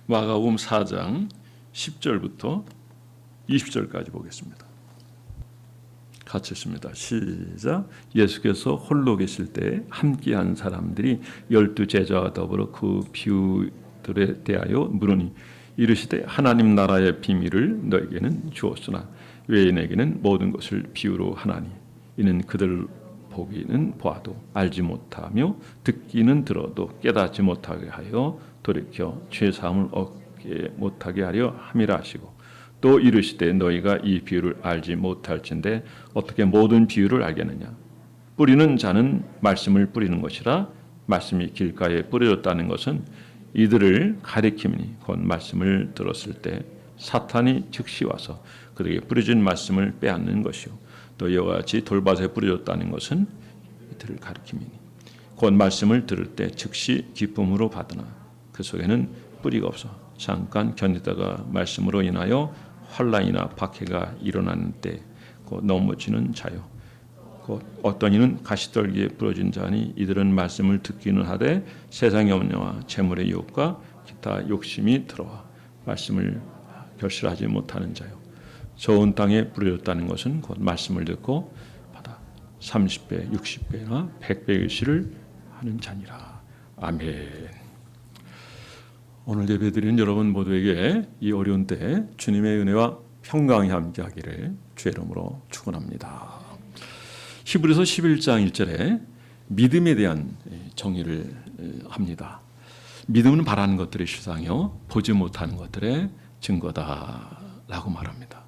마가복음 4장 10절부터 20절까지 보겠습니다. 같이 읽습니다. 시작. 예수께서 홀로 계실 때 함께한 사람들이 12 제자와 더불어 그 비유들에 대하여 물으니 이르시되 하나님 나라의 비밀을 너에게는 주었으나 외인에게는 모든 것을 비유로 하나니 이는 그들 보기는 보아도 알지 못하며 듣기는 들어도 깨닫지 못하게 하여 돌이켜 죄 사함을 얻게 못하게 하려 함이라 하시고 또 이르시되 너희가 이 비유를 알지 못할진대 어떻게 모든 비유를 알겠느냐. 뿌리는 자는 말씀을 뿌리는 것이라 말씀이 길가에 뿌려졌다는 것은 이들을 가리킴이니 곧 말씀을 들었을 때 사탄이 즉시 와서 그들에게 뿌려진 말씀을 빼앗는 것이요 또 이와 같이 돌밭에 뿌려졌다는 것은 이들을 가리킴이니 곧 말씀을 들을 때 즉시 기쁨으로 받으나 그 속에는 뿌리가 없어 잠깐 견디다가 말씀으로 인하여 환난이나 박해가 일어나는 때 곧 넘어지는 자요 곧 어떤 이는 가시떨기에 부러진 자니 이들은 말씀을 듣기는 하되 세상의 염려와 재물의 유혹과 기타 욕심이 들어와 말씀을 결실하지 못하는 자요 좋은 땅에 뿌려졌다는 것은 곧 말씀을 듣고 받아 30배, 60배나 100배 일시를 하는 자니라. 아멘. 오늘 예배드리는 여러분 모두에게 이 어려운 때 주님의 은혜와 평강이 함께하기를 주의 이름으로 축원합니다. 히브리서 11장 1절에 믿음에 대한 정의를 합니다. 믿음은 바라는 것들의 실상이요 보지 못하는 것들의 증거다라고 말합니다.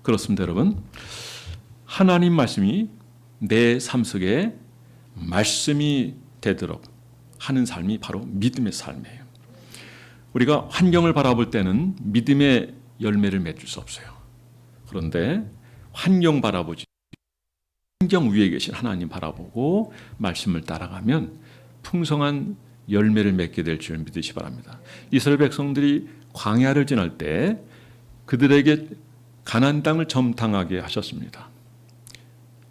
그렇습니다, 여러분. 하나님 말씀이 내 삶 속에 말씀이 되도록 하는 삶이 바로 믿음의 삶이에요. 우리가 환경을 바라볼 때는 믿음의 열매를 맺을 수 없어요. 그런데 환경 바라보지 환경 위에 계신 하나님 바라보고 말씀을 따라가면 풍성한 열매를 맺게 될 줄 믿으시 바랍니다. 이스라엘 백성들이 광야를 지날 때 그들에게 가나안 땅을 점탕하게 하셨습니다.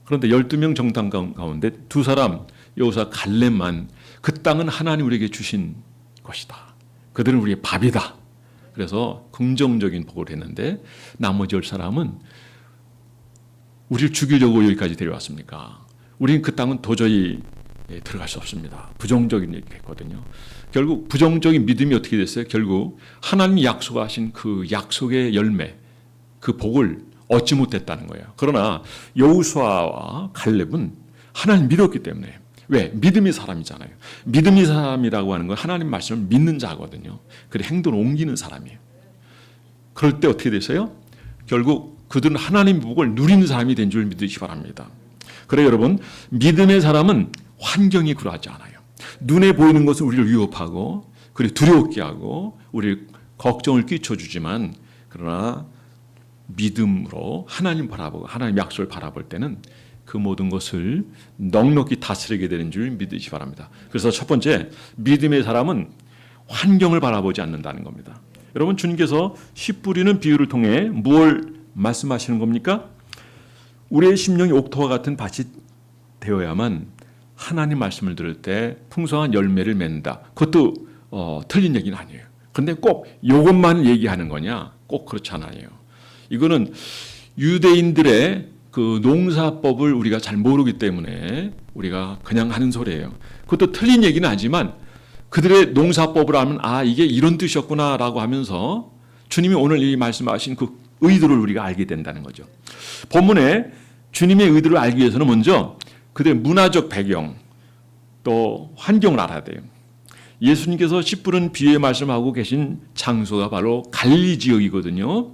그런데 12명 정탐 가운데 두 사람 여호수아 갈렙만 그 땅은 하나님 우리에게 주신 것이다. 그들은 우리의 밥이다. 그래서 긍정적인 보고를 했는데 나머지 10사람은 우리를 죽이려고 여기까지 데려왔습니까? 우리는 그 땅은 도저히 들어갈 수 없습니다. 부정적인 얘기를 했거든요. 결국 부정적인 믿음이 어떻게 됐어요? 결국 하나님이 약속하신 그 약속의 열매, 그 복을 얻지 못했다는 거예요. 그러나 여호수아와 갈렙은 하나님 믿었기 때문에 왜? 믿음의 사람이잖아요. 믿음의 사람이라고 하는 건 하나님 말씀을 믿는 자거든요. 그래 행동을 옮기는 사람이에요. 그럴 때 어떻게 됐어요? 결국 그들은 하나님의 복을 누리는 사람이 된 줄 믿으시기 바랍니다. 그래 여러분, 믿음의 사람은 환경이 그러하지 않아요. 눈에 보이는 것은 우리를 위협하고 그리고 두렵게 하고 우리 걱정을 끼쳐주지만 그러나 믿음으로 하나님 바라보고 하나님 약속을 바라볼 때는 그 모든 것을 넉넉히 다스리게 되는 줄 믿으시기 바랍니다. 그래서 첫 번째, 믿음의 사람은 환경을 바라보지 않는다는 겁니다. 여러분, 주님께서 씨 뿌리는 비유를 통해 뭘 말씀하시는 겁니까? 우리의 심령이 옥토와 같은 밭이 되어야만 하나님 말씀을 들을 때 풍성한 열매를 맺는다. 그것도 틀린 얘기는 아니에요. 그런데 꼭 이것만 얘기하는 거냐? 꼭 그렇지 않아요. 이거는 유대인들의 그 농사법을 우리가 잘 모르기 때문에 우리가 그냥 하는 소리예요. 그것도 틀린 얘기는 아니지만 그들의 농사법을 알면 아 이게 이런 뜻이었구나라고 하면서 주님이 오늘 이 말씀하신 그 의도를 우리가 알게 된다는 거죠. 본문에 주님의 의도를 알기 위해서는 먼저 그들의 문화적 배경 또 환경을 알아야 돼요. 예수님께서 씨 뿌린 비유의 말씀하고 계신 장소가 바로 갈릴리 지역이거든요.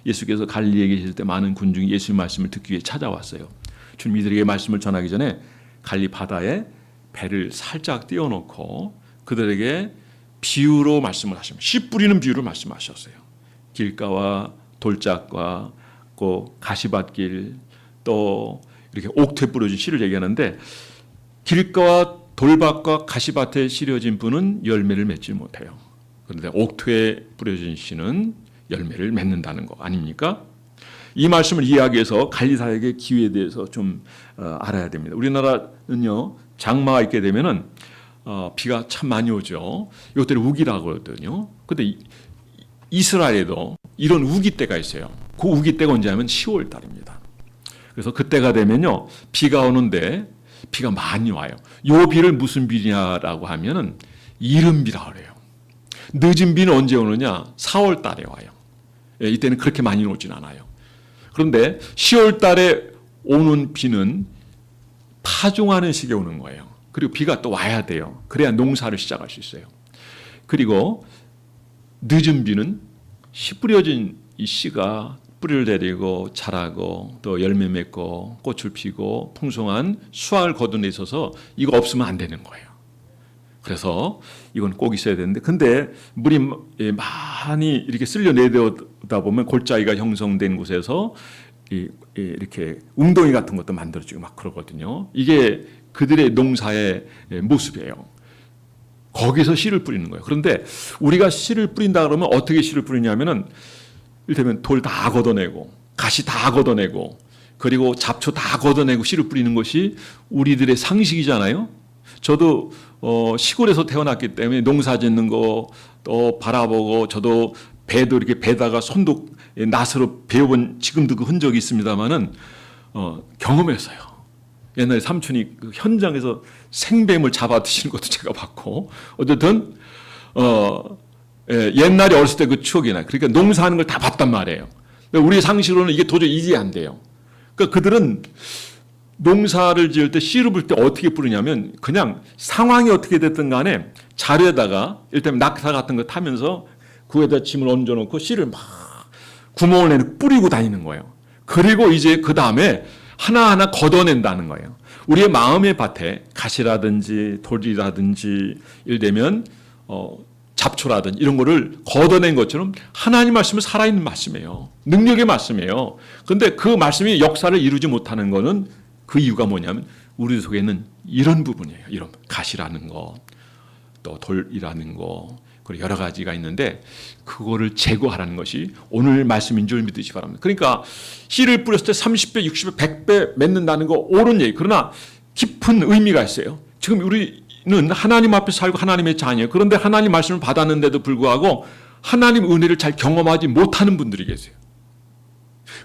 예수께서 갈릴리에 계실 때 많은 군중이 예수의 말씀을 듣기 위해 찾아왔어요. 주님 이들에게 말씀을 전하기 전에 갈릴리 바다에 배를 살짝 띄워놓고 그들에게 비유로 말씀을 하십니다. 씨 뿌리는 비유를 말씀하셨어요. 길가와 돌짝과 그 가시밭길 또 이렇게 옥토에 뿌려진 씨를 얘기하는데 길가와 돌밭과 가시밭에 씨려진 분은 열매를 맺지 못해요. 그런데 옥토에 뿌려진 씨는 열매를 맺는다는 거 아닙니까? 이 말씀을 이해하기 위해서 갈릴리 사역의 기회에 대해서 좀 알아야 됩니다. 우리나라는요 장마가 있게 되면은 비가 참 많이 오죠. 이것들이 우기라고 그러거든요. 근데 이스라엘에도 이런 우기 때가 있어요. 그 우기 때가 언제냐면 10월 달입니다. 그래서 그때가 되면요, 비가 오는데 비가 많이 와요. 요 비를 무슨 비냐라고 하면은 이른비라고 그래요. 늦은 비는 언제 오느냐? 4월 달에 와요. 예, 이때는 그렇게 많이 오진 않아요. 그런데 10월 달에 오는 비는 파종하는 시기에 오는 거예요. 그리고 비가 또 와야 돼요. 그래야 농사를 시작할 수 있어요. 그리고 늦은 비는 씨 뿌려진 이 씨가 뿌리를 내리고 자라고 또 열매 맺고 꽃을 피고 풍성한 수확을 거둔 데 있어서 이거 없으면 안 되는 거예요. 그래서 이건 꼭 있어야 되는데, 근데 물이 많이 이렇게 쓸려 내려오다 보면 골짜기가 형성된 곳에서 이렇게 웅덩이 같은 것도 만들어지고 막 그러거든요. 이게 그들의 농사의 모습이에요. 거기서 씨를 뿌리는 거예요. 그런데 우리가 씨를 뿌린다 그러면 어떻게 씨를 뿌리냐면은, 이를테면 돌 다 걷어내고 가시 다 걷어내고 그리고 잡초 다 걷어내고 씨를 뿌리는 것이 우리들의 상식이잖아요. 저도 시골에서 태어났기 때문에 농사 짓는 거 또 바라보고, 저도 배도 이렇게 배다가 손도 낫으로 배워본 지금도 그 흔적이 있습니다만은 경험했어요. 옛날에 삼촌이 그 현장에서 생뱀을 잡아 드시는 것도 제가 봤고, 어쨌든 옛날에 어렸을 때 그 추억이 나요. 그러니까 농사하는 걸 다 봤단 말이에요. 우리 상식으로는 이게 도저히 이해 안 돼요. 그러니까 그들은 농사를 지을 때 씨를 뿌릴 때 어떻게 뿌리냐면, 그냥 상황이 어떻게 됐든 간에 자루에다가 일단 낙타 같은 거 타면서 그 위에다 짐을 얹어놓고 씨를 막 구멍을 내는 뿌리고 다니는 거예요. 그리고 이제 그 다음에 하나하나 걷어낸다는 거예요. 우리의 마음의 밭에 가시라든지 돌이라든지 일되면 잡초라든지 이런 거를 걷어낸 것처럼 하나님 말씀은 살아있는 말씀이에요. 능력의 말씀이에요. 그런데 그 말씀이 역사를 이루지 못하는 거는 그 이유가 뭐냐면 우리 속에는 이런 부분이에요. 이런 가시라는 거, 또 돌이라는 거, 그리고 여러 가지가 있는데 그거를 제거하라는 것이 오늘 말씀인 줄 믿으시기 바랍니다. 그러니까 씨를 뿌렸을 때 30배, 60배, 100배 맺는다는 거 옳은 얘기. 그러나 깊은 의미가 있어요. 지금 우리는 하나님 앞에 살고 하나님의 자녀예요. 그런데 하나님 말씀을 받았는데도 불구하고 하나님 은혜를 잘 경험하지 못하는 분들이 계세요.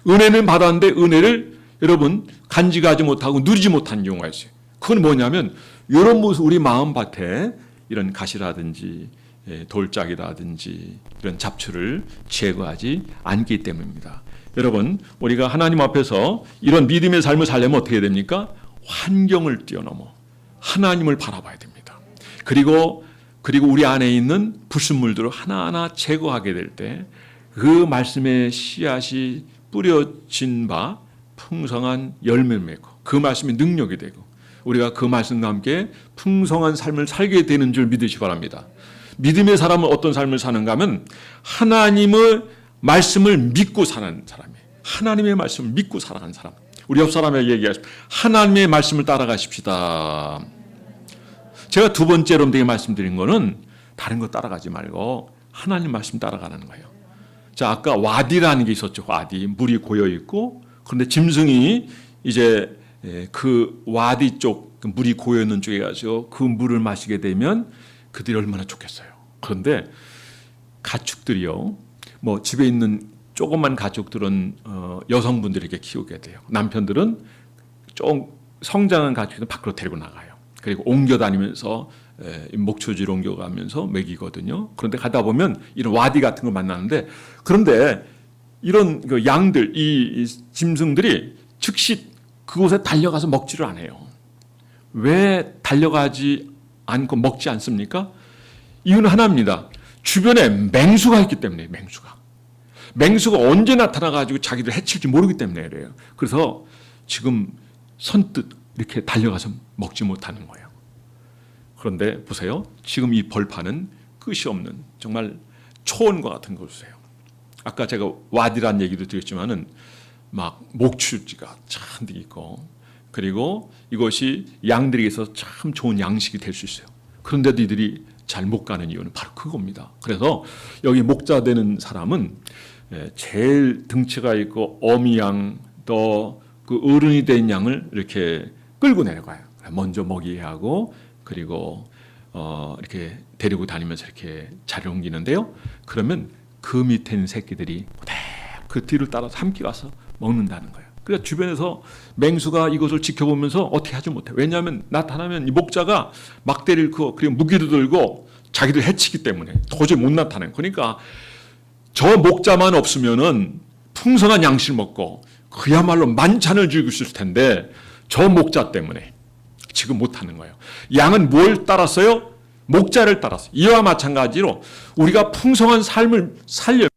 은혜는 받았는데 은혜를 여러분 간직하지 못하고 누리지 못하는 경우가 있어요. 그건 뭐냐면 이런 모습, 우리 마음밭에 이런 가시라든지 돌짝이라든지 이런 잡초를 제거하지 않기 때문입니다. 여러분, 우리가 하나님 앞에서 이런 믿음의 삶을 살려면 어떻게 됩니까? 환경을 뛰어넘어 하나님을 바라봐야 됩니다. 그리고 우리 안에 있는 불순물들을 하나하나 제거하게 될 때 그 말씀의 씨앗이 뿌려진 바 풍성한 열매를 맺고 그 말씀이 능력이 되고 우리가 그 말씀과 함께 풍성한 삶을 살게 되는 줄 믿으시기 바랍니다. 믿음의 사람은 어떤 삶을 사는가 하면 하나님의 말씀을 믿고 사는 사람이에요. 하나님의 말씀을 믿고 살아가는 사람. 우리 옆 사람에게 얘기하십시오. 하나님의 말씀을 따라가십시다. 제가 두 번째로 되게 말씀드린 거는 다른 거 따라가지 말고 하나님 말씀 따라가는 거예요. 자, 아까 와디라는 게 있었죠. 와디. 물이 고여 있고, 그런데 짐승이 이제 그 와디 쪽, 그 물이 고여 있는 쪽에 가서 그 물을 마시게 되면 그들이 얼마나 좋겠어요. 그런데 가축들이요, 뭐 집에 있는 조그만 가축들은 여성분들에게 키우게 돼요. 남편들은 좀 성장한 가축들은 밖으로 데리고 나가요. 그리고 옮겨 다니면서 목초지로 옮겨가면서 먹이거든요. 그런데 가다 보면 이런 와디 같은 걸 만나는데, 그런데 이런 그 양들, 이 짐승들이 즉시 그곳에 달려가서 먹지를 않아요. 왜 달려가지 않고 먹지 않습니까? 이유는 하나입니다. 주변에 맹수가 있기 때문에. 맹수가 언제 나타나가지고 자기들 해칠지 모르기 때문에 그래요. 그래서 지금 선뜻 이렇게 달려가서 먹지 못하는 거예요. 그런데 보세요. 지금 이 벌판은 끝이 없는 정말 초원과 같은 곳이에요. 아까 제가 와디란 얘기도 드렸지만은 막 목축지가 잔뜩 있고, 그리고 이것이 양들에게서 참 좋은 양식이 될 수 있어요. 그런데도 이들이 잘 못 가는 이유는 바로 그겁니다. 그래서 여기 목자 되는 사람은 제일 등치가 있고 어미양, 또 그 어른이 된 양을 이렇게 끌고 내려가요. 먼저 먹이야 하고, 그리고 이렇게 데리고 다니면서 이렇게 자리를 옮기는데요. 그러면 그 밑에 있는 새끼들이 그 뒤를 따라서 함께 가서 먹는다는 거예요. 그러니까 주변에서 맹수가 이것을 지켜보면서 어떻게 하지 못해. 왜냐하면 나타나면 이 목자가 막대를 그리고 무기도 들고 자기들 해치기 때문에 도저히 못 나타나요. 그러니까 저 목자만 없으면은 풍성한 양식을 먹고 그야말로 만찬을 즐겼을 텐데 저 목자 때문에 지금 못하는 거예요. 양은 뭘 따랐어요? 목자를 따랐어요. 이와 마찬가지로 우리가 풍성한 삶을 살려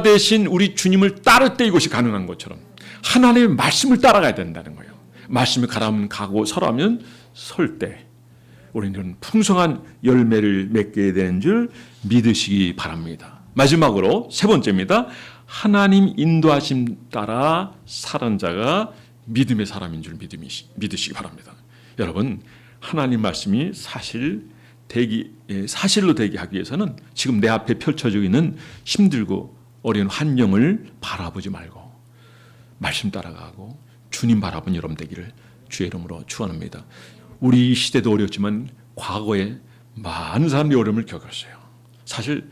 대신 우리 주님을 따를 때 이것이 가능한 것처럼 하나님의 말씀을 따라가야 된다는 거예요. 말씀을 가라면 가고 서라면 설 때 우리는 풍성한 열매를 맺게 되는 줄 믿으시기 바랍니다. 마지막으로 세 번째입니다. 하나님 인도하심 따라 사는 자가 믿음의 사람인 줄 믿으시기 바랍니다. 여러분, 하나님 말씀이 사실로 되게 하기 위해서는 지금 내 앞에 펼쳐지고 있는 힘들고 어려운 환경을 바라보지 말고 말씀 따라가고 주님 바라본 여러분 되기를 주의 이름으로 축원합니다. 우리 시대도 어렵지만 과거에 많은 사람들이 어려움을 겪었어요. 사실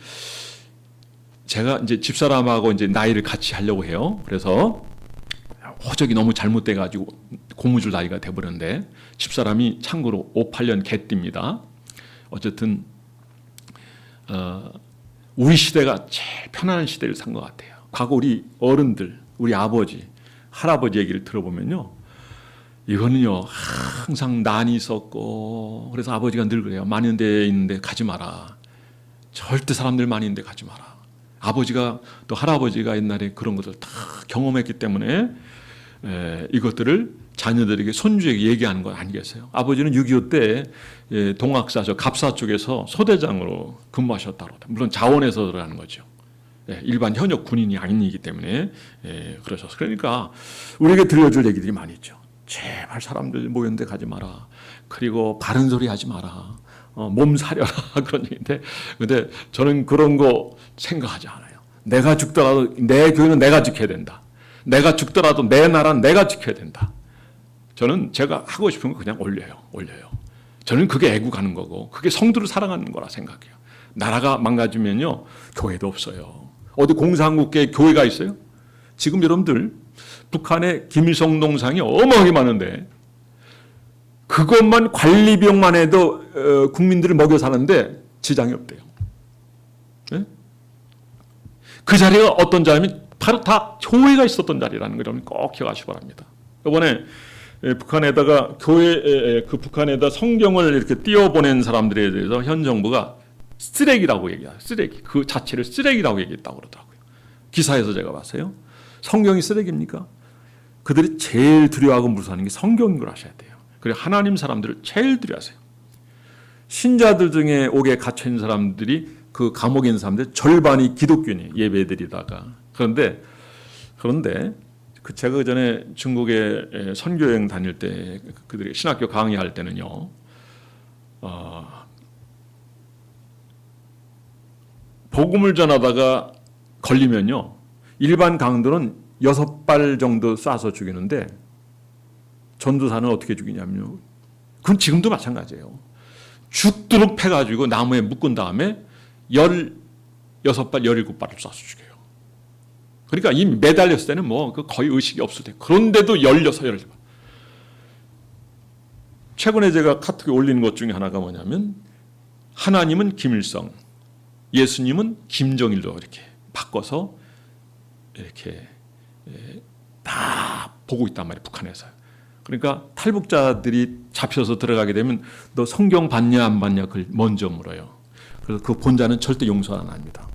제가 이제 집사람하고 이제 나이를 같이 하려고 해요. 그래서 호적이 너무 잘못돼 가지고 고무줄 나이가 돼 버렸는데 집사람이 참고로 58년 개띠입니다. 어쨌든 우리 시대가 제일 편안한 시대를 산 것 같아요. 과거 우리 어른들, 우리 아버지, 할아버지 얘기를 들어보면요. 이거는요, 항상 난이 있었고, 그래서 아버지가 늘 그래요. 많은 데 있는데 가지 마라. 절대 사람들 많이 있는데 가지 마라. 아버지가 또 할아버지가 옛날에 그런 것을 다 경험했기 때문에 이것들을 자녀들에게 손주에게 얘기하는 건 아니겠어요? 아버지는 6.25 때 동학사, 갑사 쪽에서 소대장으로 근무하셨다고. 물론 자원에서 들어가는 거죠. 일반 현역 군인이 아니기 때문에 그러셔서. 그러니까 우리에게 들려줄 얘기들이 많이 있죠. 제발 사람들 모였는데 가지 마라. 그리고 바른 소리 하지 마라. 몸 사려라. 그런 얘기인데, 근데 저는 그런 거 생각하지 않아요. 내가 죽더라도 내 교회는 내가 지켜야 된다. 내가 죽더라도 내 나라는 내가 지켜야 된다. 저는 제가 하고 싶은 거 그냥 올려요. 저는 그게 애국하는 거고 그게 성도를 사랑하는 거라 생각해요. 나라가 망가지면요, 교회도 없어요. 어디 공산국가에 교회가 있어요? 지금 여러분들 북한의 김일성 동상이 어마어마하게 많은데 그것만 관리 비용만 해도 국민들을 먹여 사는데 지장이 없대요. 네? 그 자리가 어떤 자리면 바로 다 교회가 있었던 자리라는 걸 여러분 꼭 기억하시기 바랍니다. 이번에 북한에다가 북한에다 성경을 이렇게 띄워보낸 사람들에 대해서 현 정부가 쓰레기라고 얘기해요. 쓰레기. 그 자체를 쓰레기라고 얘기했다고 그러더라고요. 기사에서 제가 봤어요. 성경이 쓰레기입니까? 그들이 제일 두려워하고 무서워하는 게 성경인 걸 아셔야 돼요. 그리고 하나님 사람들을 제일 두려워하세요. 신자들 중에 옥에 갇혀있는 사람들이 그 감옥에 있는 사람들 절반이 기독교인이에요. 예배드리다가. 그런데 제가 그전에 중국에 선교여행 다닐 때 그들이 신학교 강의할 때는요. 복음을 전하다가 걸리면요. 일반 강도는 6발 정도 쏴서 죽이는데 전도사는 어떻게 죽이냐면요. 그건 지금도 마찬가지예요. 죽도록 패가지고 나무에 묶은 다음에 16발, 17발을 쏴서 죽여요. 그러니까 이 매달렸을 때는 뭐 거의 의식이 없을 때. 그런데도 16, 17발. 최근에 제가 카톡에 올리는 것 중에 하나가 뭐냐면 하나님은 김일성, 예수님은 김정일로 이렇게 바꿔서 이렇게 다 보고 있단 말이에요. 북한에서. 그러니까 탈북자들이 잡혀서 들어가게 되면 너 성경 받냐 안 받냐 그걸 먼저 물어요. 그래서 그 본자는 절대 용서 안 합니다.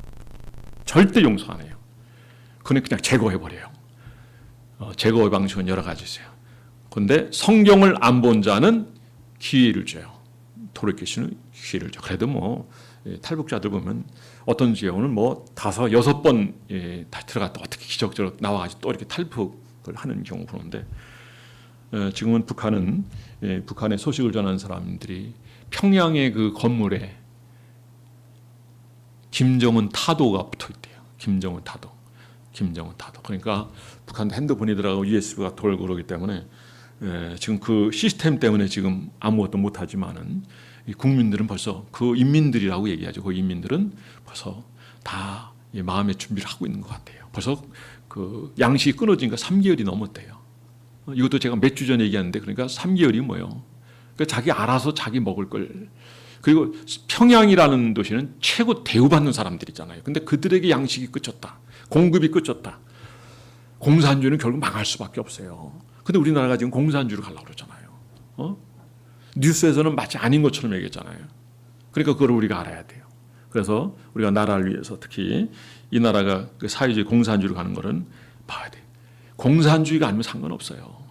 절대 용서 안 해요. 그는 그냥 제거해버려요. 제거의 방식은 여러 가지 있어요. 그런데 성경을 안 본 자는 기회를 줘요. 돌이키시는 기회를 줘. 그래도 뭐 탈북자들 보면 어떤 지역은 뭐 5, 6번 들어갔다 어떻게 기적적으로 나와가지고 또 이렇게 탈북을 하는 경우 보는데 지금은 북한의 소식을 전하는 사람들이 평양의 그 건물에 김정은 타도가 붙어 있대요. 김정은 타도. 그러니까 북한 핸드폰이 들어가고 USB가 돌고 그러기 때문에 지금 그 시스템 때문에 지금 아무것도 못하지만은 이 국민들은 벌써 그 인민들이라고 얘기하죠. 그 인민들은 벌써 다 마음의 준비를 하고 있는 것 같아요. 벌써 그 양식이 끊어지니까 3개월이 넘었대요. 이것도 제가 몇 주 전에 얘기했는데, 그러니까 3개월이 뭐예요? 그러니까 자기 알아서 자기 먹을 걸. 그리고 평양이라는 도시는 최고 대우받는 사람들이잖아요. 근데 그들에게 양식이 끝쳤다. 공급이 끝쳤다. 공산주의는 결국 망할 수밖에 없어요. 근데 우리나라가 지금 공산주의로 가려고 그러잖아요. 뉴스에서는 마치 아닌 것처럼 얘기했잖아요. 그러니까 그걸 우리가 알아야 돼요. 그래서 우리가 나라를 위해서 특히 이 나라가 그 사회주의 공산주의로 가는 거는 봐야 돼요. 공산주의가 아니면 상관없어요.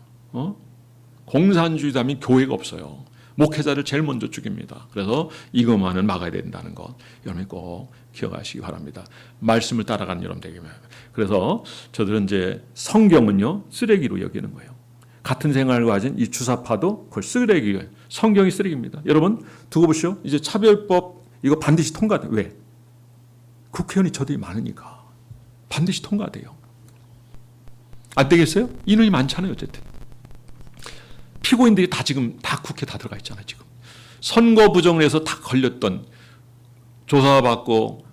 공산주의다면 교회가 없어요. 목회자를 제일 먼저 죽입니다. 그래서 이것만은 막아야 된다는 것 여러분이 꼭 기억하시기 바랍니다. 말씀을 따라가는 여러분 되게 많아요. 그래서 저들은 이제 성경은요 쓰레기로 여기는 거예요. 같은 생활을 가진 이 주사파도 그걸 쓰레기예요. 성경이 쓰레기입니다. 여러분 두고 보시오. 이제 차별법 이거 반드시 통과돼요. 왜? 국회의원이 저들이 많으니까 반드시 통과돼요. 안 되겠어요? 인원이 많잖아요. 어쨌든 피고인들이 다 지금 다 국회 다 들어가 있잖아요. 지금 선거 부정을 해서 다 걸렸던 조사받고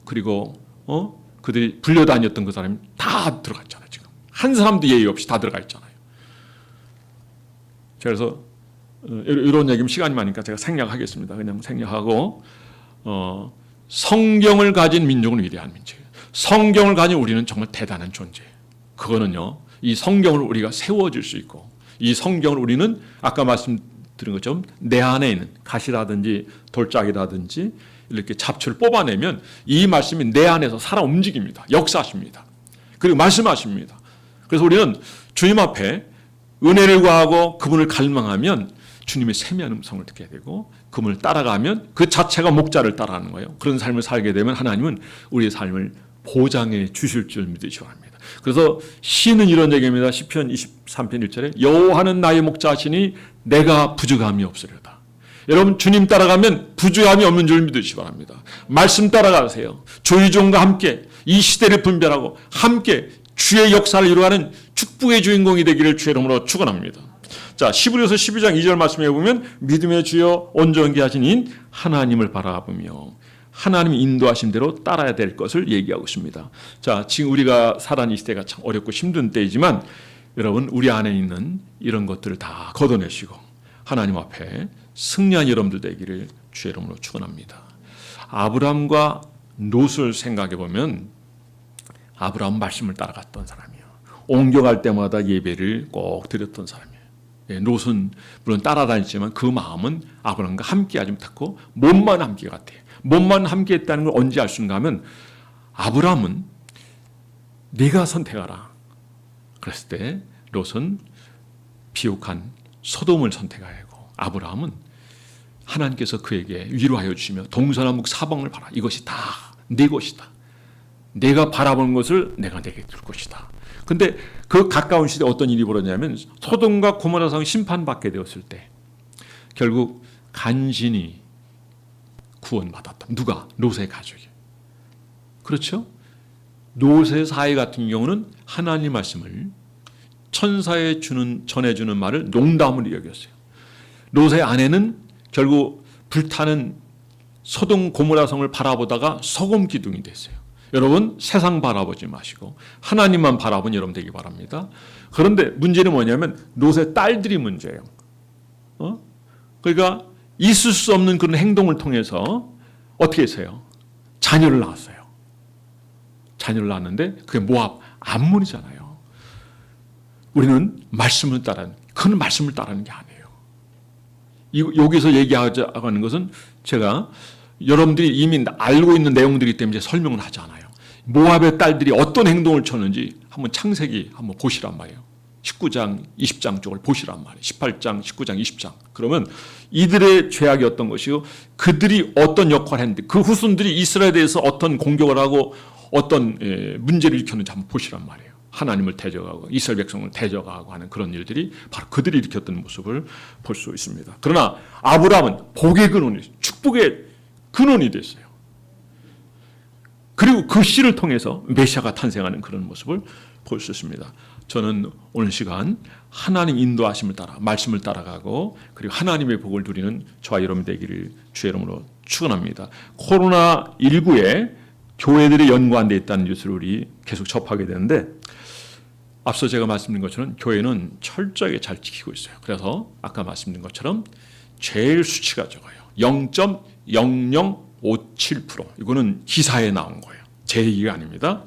그리고 그들이 불려다녔던 그 사람이 다 들어가 있잖아요. 지금 한 사람도 예의 없이 다 들어가 있잖아요. 그래서 이런 얘기면 시간이 많으니까 제가 생략하겠습니다. 그냥 생략하고 성경을 가진 민족은 위대한 민족이에요. 성경을 가진 우리는 정말 대단한 존재예요. 그거는요. 이 성경을 우리가 세워질 수 있고 이 성경을 우리는 아까 말씀드린 것처럼 내 안에 있는 가시라든지 돌짝이라든지 이렇게 잡초를 뽑아내면 이 말씀이 내 안에서 살아 움직입니다. 역사하십니다. 그리고 말씀하십니다. 그래서 우리는 주님 앞에 은혜를 구하고 그분을 갈망하면 주님의 세미한 음성을 듣게 되고 그분을 따라가면 그 자체가 목자를 따라가는 거예요. 그런 삶을 살게 되면 하나님은 우리의 삶을 보장해 주실 줄 믿으시기 바랍니다. 그래서 시는 이런 얘기입니다. 시편 23편 1절에 여호와는 나의 목자시니 내가 부족함이 없으리로다. 여러분 주님 따라가면 부족함이 없는 줄 믿으시기 바랍니다. 말씀 따라가세요. 조의종과 함께 이 시대를 분별하고 함께 주의 역사를 이루어가는 축복의 주인공이 되기를 주의 이름으로 축원합니다. 자, 히브리서 12장 2절 말씀에 보면 믿음의 주여 온전히 하신 인 하나님을 바라보며 하나님이 인도하신 대로 따라야 될 것을 얘기하고 있습니다. 자, 지금 우리가 살아가는 이 시대가 참 어렵고 힘든 때이지만 여러분 우리 안에 있는 이런 것들을 다 걷어내시고 하나님 앞에 승리한 여러분들 되기를 주의 이름으로 축원합니다. 아브라함과 롯을 생각해 보면 아브라함은 말씀을 따라갔던 사람이에요. 옮겨갈 때마다 예배를 꼭 드렸던 사람이에요. 롯은 물론 따라다녔지만 그 마음은 아브라함과 함께하지 못했고 몸만 함께 갔대요. 몸만 함께했다는 걸 언제 알 수 있는가 하면 아브라함은 네가 선택하라 그랬을 때 롯은 비옥한 소돔을 선택하고 아브라함은 하나님께서 그에게 위로하여 주시며 동서남북 사방을 봐라. 이것이 다 네 것이다. 내가 바라보는 것을 내가 내게 줄 것이다. 근데 그 가까운 시대에 어떤 일이 벌어졌냐면 소돔과 고모라 성 심판받게 되었을 때 결국 간신히 구원받았다. 누가? 롯의 가족이. 그렇죠? 롯의 사회 같은 경우는 하나님 말씀을 천사에 전해주는 말을 농담으로 여겼어요. 롯의 아내는 결국 불타는 소돔 고모라 성을 바라보다가 소금 기둥이 됐어요. 여러분 세상 바라보지 마시고 하나님만 바라본 여러분 되기 바랍니다. 그런데 문제는 뭐냐면 롯의 딸들이 문제예요. 그러니까 있을 수 없는 그런 행동을 통해서 어떻게 했어요? 자녀를 낳았어요. 자녀를 낳았는데 그게 모압 암몬이잖아요. 우리는 말씀을 따르는 그는 말씀을 따르는 게 아니에요. 여기서 얘기하는 것은 제가 여러분들이 이미 알고 있는 내용들이기 때문에 설명을 하지 않아요. 모압의 딸들이 어떤 행동을 쳤는지 한번 창세기 한번 보시란 말이에요. 19장, 20장 쪽을 보시란 말이에요. 18장, 19장, 20장. 그러면 이들의 죄악이 어떤 것이고 그들이 어떤 역할을 했는데 그 후손들이 이스라엘에 대해서 어떤 공격을 하고 어떤 문제를 일으켰는지 한번 보시란 말이에요. 하나님을 대적하고 이스라엘 백성을 대적하고 하는 그런 일들이 바로 그들이 일으켰던 모습을 볼 수 있습니다. 그러나 아브라함은 복의 근원이 축복의 근원이 됐어요. 그리고 그 씨를 통해서 메시아가 탄생하는 그런 모습을 볼 수 있습니다. 저는 오늘 시간 하나님 인도하심을 따라 말씀을 따라가고 그리고 하나님의 복을 누리는 저와 여러분 되기를 주의 이름으로 축원합니다. 코로나19에 교회들이 연관되어 있다는 뉴스를 우리 계속 접하게 되는데, 앞서 제가 말씀드린 것처럼 교회는 철저하게 잘 지키고 있어요. 그래서 아까 말씀드린 것처럼 제일 수치가 적어요. 0.0057%. 이거는 기사에 나온 거예요. 제 얘기가 아닙니다.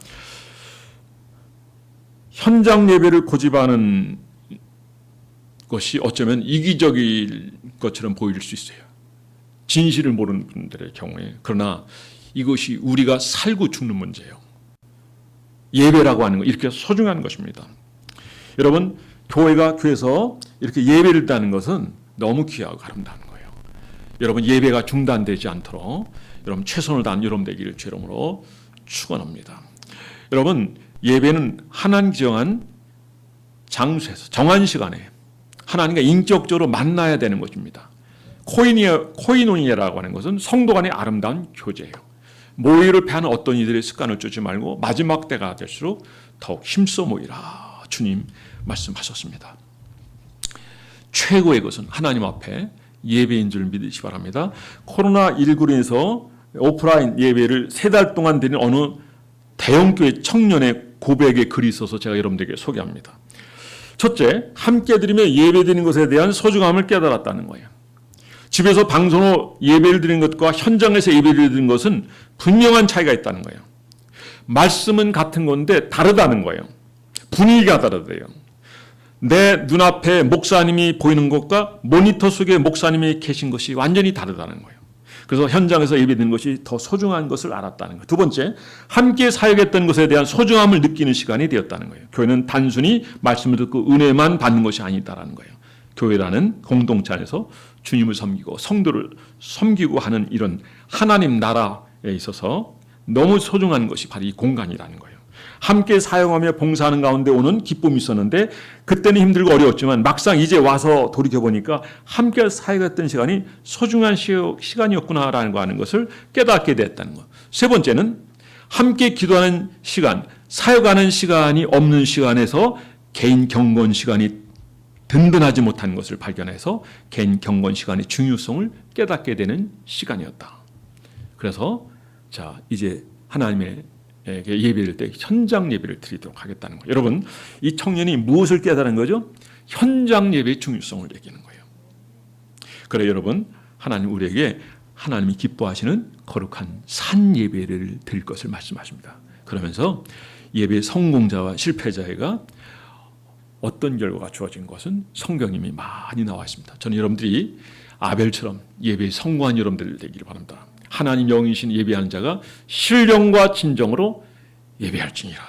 현장 예배를 고집하는 것이 어쩌면 이기적일 것처럼 보일 수 있어요. 진실을 모르는 분들의 경우에. 그러나 이것이 우리가 살고 죽는 문제예요. 예배라고 하는 거 이렇게 소중한 것입니다. 여러분, 교회에서 이렇게 예배를 드리는 것은 너무 귀하고 아름다운 거예요. 여러분, 예배가 중단되지 않도록 여러분 최선을 다한 여러분 되기를 주 이름으로 축원합니다. 여러분, 예배는 하나님 정한 장소에서 정한 시간에 하나님과 인격적으로 만나야 되는 것입니다. 코이노니아라고 하는 것은 성도 간의 아름다운 교제예요. 모이를 패하는 어떤 이들의 습관을 쫓지 말고 마지막 때가 될수록 더욱 힘써 모이라 주님 말씀하셨습니다. 최고의 것은 하나님 앞에 예배인 줄 믿으시기 바랍니다. 코로나19로 인해서 오프라인 예배를 3달 동안 드린 어느 대형교회 청년의 고백의 글이 있어서 제가 여러분들에게 소개합니다. 첫째, 함께 드리며 예배드리는 것에 대한 소중함을 깨달았다는 거예요. 집에서 방송으로 예배를 드리는 것과 현장에서 예배를 드리는 것은 분명한 차이가 있다는 거예요. 말씀은 같은 건데 다르다는 거예요. 분위기가 다르대요. 내 눈앞에 목사님이 보이는 것과 모니터 속에 목사님이 계신 것이 완전히 다르다는 거예요. 그래서 현장에서 예배드리는 것이 더 소중한 것을 알았다는 거예요. 두 번째, 함께 사역했던 것에 대한 소중함을 느끼는 시간이 되었다는 거예요. 교회는 단순히 말씀을 듣고 은혜만 받는 것이 아니다라는 거예요. 교회라는 공동체 안에서 주님을 섬기고 성도를 섬기고 하는 이런 하나님 나라에 있어서 너무 소중한 것이 바로 이 공간이라는 거예요. 함께 사용하며 봉사하는 가운데 오는 기쁨이 있었는데 그때는 힘들고 어려웠지만 막상 이제 와서 돌이켜보니까 함께 사역했던 시간이 소중한 시간이었구나라는 거 하는 것을 깨닫게 됐다는 것. 세 번째는 함께 기도하는 시간, 사역하는 시간이 없는 시간에서 개인 경건 시간이 든든하지 못한 것을 발견해서 개인 경건 시간의 중요성을 깨닫게 되는 시간이었다. 그래서 자 이제 하나님의 예배를 때 현장 예배를 드리도록 하겠다는 거예요. 여러분, 이 청년이 무엇을 깨달은 거죠? 현장 예배의 중요성을 얘기하는 거예요. 그래 여러분, 하나님 우리에게 하나님이 기뻐하시는 거룩한 산 예배를 드릴 것을 말씀하십니다. 그러면서 예배 성공자와 실패자가 어떤 결과가 주어진 것은 성경님이 많이 나와 있습니다. 저는 여러분들이 아벨처럼 예배에 성공한 여러분들 되기를 바랍니다. 하나님 영이신 예배하는 자가 신령과 진정으로 예배할지니라.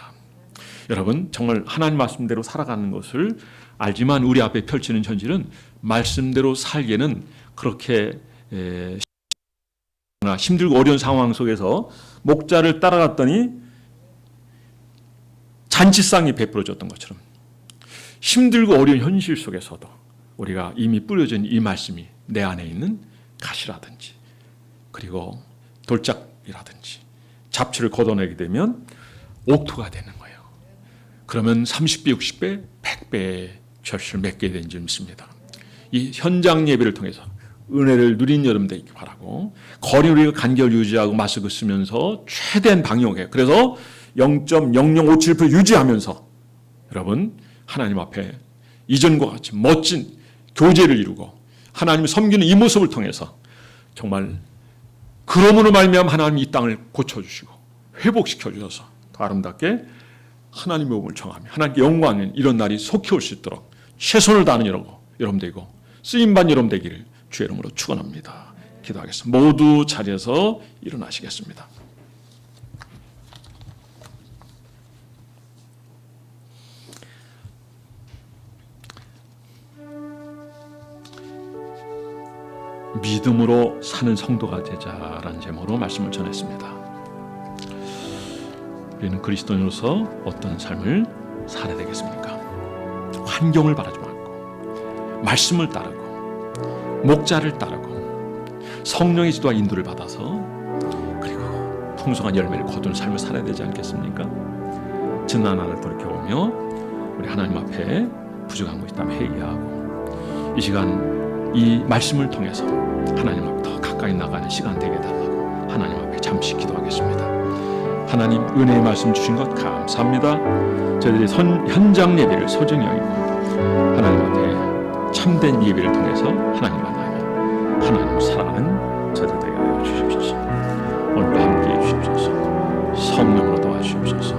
여러분, 정말 하나님 말씀대로 살아가는 것을 알지만 우리 앞에 펼치는 현실은 말씀대로 살기에는 그렇게 힘들고 어려운 상황 속에서 목자를 따라갔더니 잔치상이 베풀어졌던 것처럼 힘들고 어려운 현실 속에서도 우리가 이미 뿌려진 이 말씀이 내 안에 있는 가시라든지 그리고 돌짝이라든지 잡초를 걷어내게 되면 옥토가 되는 거예요. 그러면 30배, 60배, 100배의 결실을 맺게 된 줄 믿습니다. 이 현장 예배를 통해서 은혜를 누린 여러분 되기 바라고, 거리를 우리가 간결 유지하고 마스크 쓰면서 최대한 방역해. 그래서 0.0057% 유지하면서 여러분 하나님 앞에 이전과 같이 멋진 교제를 이루고 하나님을 섬기는 이 모습을 통해서 정말 그러므로 말미암아 하나님이 이 땅을 고쳐주시고 회복시켜 주셔서 더 아름답게 하나님의 몸을 정하며 하나님께 영광인 이런 날이 속히 올 수 있도록 최선을 다하는 여러분 되고 쓰임받는 여러분 되기를 주의 이름으로 축원합니다. 기도하겠습니다. 모두 자리에서 일어나시겠습니다. 믿음으로 사는 성도가 되자라는 제목으로 말씀을 전했습니다. 우리는 그리스도인으로서 어떤 삶을 살아야 되겠습니까? 환경을 바라지 말고 말씀을 따르고 목자를 따르고 성령의 지도와 인도를 받아서 그리고 풍성한 열매를 거두는 삶을 살아야 되지 않겠습니까? 지난 하나를 돌이켜보며 우리 하나님 앞에 부족한 것이 있다면 회개하고 이 시간 이 말씀을 통해서 하나님 앞에 더 가까이 가까이 나가는 시간 되게 달라고 하나님 앞에 잠시 기도하겠습니다. 하나님, 은혜의 말씀 주신 것 감사합니다. 저희들이 현장 예배를 소중히 여기고 하나님 앞에 참된 예배를 통해서 하나님 만나며 하나님을 사랑하는 저희들 되게 하여 주십소서. 오늘도 함께해 주십소서. 성령으로 도와주십소서.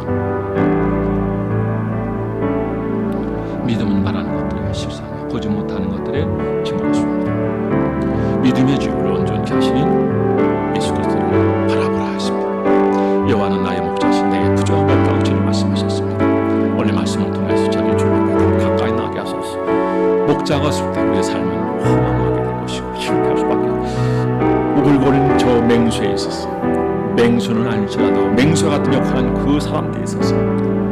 믿음은 말하는 것들에 실상에 보지 못하는 것들에 증거했습니다. 믿음의 주를 온전케 하시는 예수 그리스도를 바라보라 하였습니다. 여호와는 나의 목자신 내게 부족하다고 주님 말씀하셨습니다. 오늘 말씀을 통해서 저희 주 앞에 더 가까이 나게 하소서. 목자가 없을 때 우리의 삶은 허망하게 될 것이고 실패할 수밖에 없고 우글거리는 저 맹수에 있어서 맹수는 아닐지라도 맹수 같은 역할하는 그 사람들에 있어서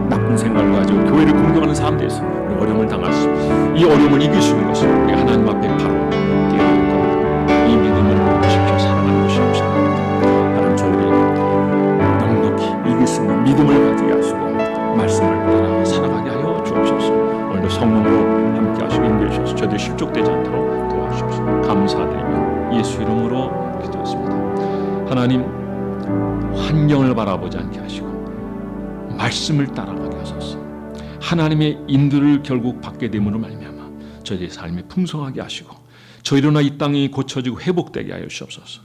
나쁜 생각을 가지고 교회를 공격하는 사람들에 있어서 우리 어려움을 당할 수, 이 어려움을 이길 수 있는 것은 우리 하나님 앞에 바로 뛰어들고 이 믿음을 지켜 살아가는 것이 없습니다. 하나님, 저희들이 넉넉히 이길 수 있는 믿음을 가지게 하시고 말씀을 따라 살아가게 하여 주옵소서. 오늘도 성령으로 함께 하시고 인도해 주셔서 저희들이 실족되지 않도록 도와주십시오. 감사드리며 예수 이름으로 기도했습니다. 하나님, 환경을 바라보지 않게 하시고 말씀을 따라가게 하소서. 하나님의 인도를 결국 받게 됨으로 말미암아 저희의 삶이 풍성하게 하시고 저희로나 이 땅이 고쳐지고 회복되게 하여 주옵소서.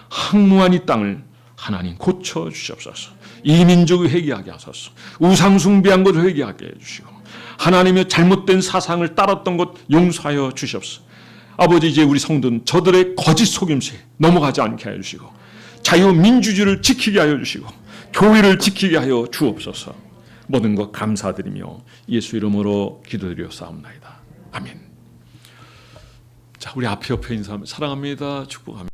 항무한 이 땅을 하나님 고쳐 주옵소서. 이 민족을 회개하게 하소서. 우상 숭배한 것을 회개하게 해주시고 하나님의 잘못된 사상을 따랐던 것 용서하여 주시옵소서. 아버지, 이제 우리 성도는 저들의 거짓 속임수에 넘어가지 않게 하여 주시고 자유민주주의를 지키게 하여 주시고 교회를 지키게 하여 주옵소서. 모든 것 감사드리며 예수 이름으로 기도드렸사옵나이다. 아멘. 자, 우리 앞에 옆에 인사하면 사랑합니다. 축복합니다.